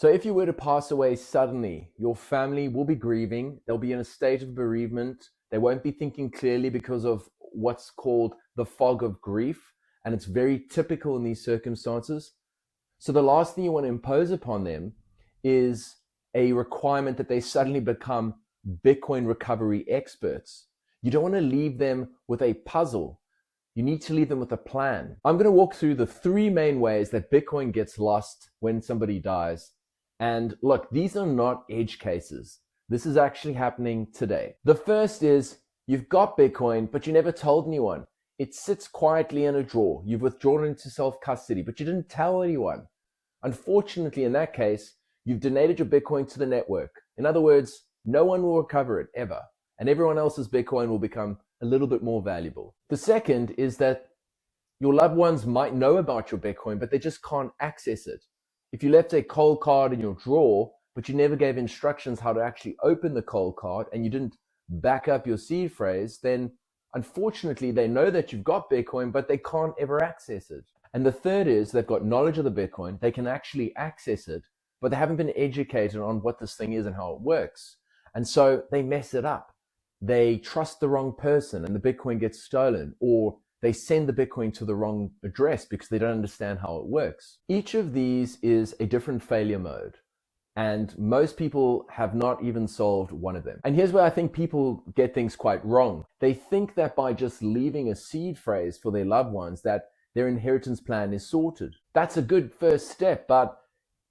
So if you were to pass away suddenly, your family will be grieving. They'll be in a state of bereavement. They won't be thinking clearly because of what's called the fog of grief. And it's very typical in these circumstances. So the last thing you want to impose upon them is a requirement that they suddenly become Bitcoin recovery experts. You don't want to leave them with a puzzle. You need to leave them with a plan. I'm going to walk through the three main ways that Bitcoin gets lost when somebody dies. And look, these are not edge cases. This is actually happening today. The first is you've got Bitcoin, but you never told anyone. It sits quietly in a drawer. You've withdrawn it into self-custody, but you didn't tell anyone. Unfortunately, in that case, you've donated your Bitcoin to the network. In other words, no one will recover it ever, and everyone else's Bitcoin will become a little bit more valuable. The second is that your loved ones might know about your Bitcoin, but they just can't access it. If you left a cold card in your drawer, but you never gave instructions how to actually open the cold card and you didn't back up your seed phrase, then unfortunately they know that you've got Bitcoin, but they can't ever access it. And the third is they've got knowledge of the Bitcoin, they can actually access it, but they haven't been educated on what this thing is and how it works. And so they mess it up. They trust the wrong person and the Bitcoin gets stolen, or they send the Bitcoin to the wrong address because they don't understand how it works. Each of these is a different failure mode, and most people have not even solved one of them. And here's where I think people get things quite wrong. They think that by just leaving a seed phrase for their loved ones that their inheritance plan is sorted. That's a good first step, but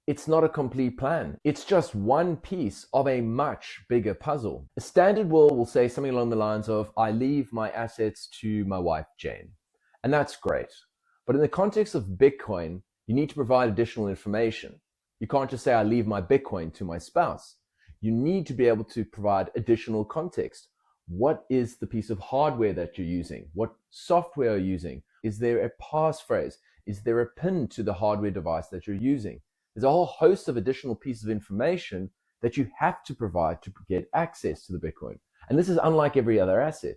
it's not a complete plan. It's just one piece of a much bigger puzzle. A standard will say something along the lines of, I leave my assets to my wife, Jane. And that's great. But in the context of Bitcoin, you need to provide additional information. You can't just say, I leave my Bitcoin to my spouse. You need to be able to provide additional context. What is the piece of hardware that you're using? What software are you using? Is there a passphrase? Is there a PIN to the hardware device that you're using? There's a whole host of additional pieces of information that you have to provide to get access to the Bitcoin. And this is unlike every other asset.